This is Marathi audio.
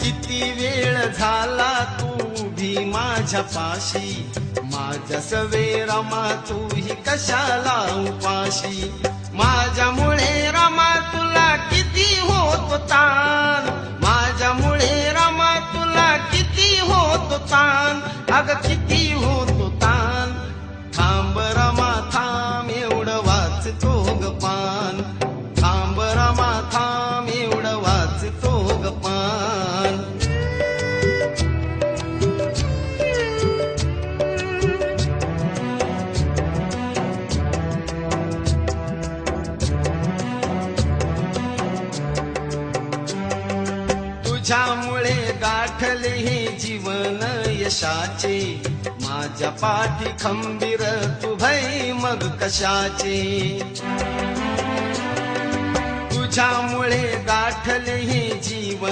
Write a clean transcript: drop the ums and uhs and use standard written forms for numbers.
किती वेळ झाला तू उभी माझ्या पाशी, माझ्या सवे रमा तू ही कशाला उपाशी. माझ्यामुळे रमा तुला किती होतो ताण, माझ्यामुळे रमा तुला किती होतो ताण, अग किती होतो ताण. थांब रमा थांब एवढं वाचतो ग पान, थांब रमा थांब एवढं वाचतो ग पान. तुझ्यामुळे गाठले हे जीवन यशाचे, माझ्या पाठी खंबीर तू भई मग कशाचे. तुझ्यामुळे गाठले हे जीवन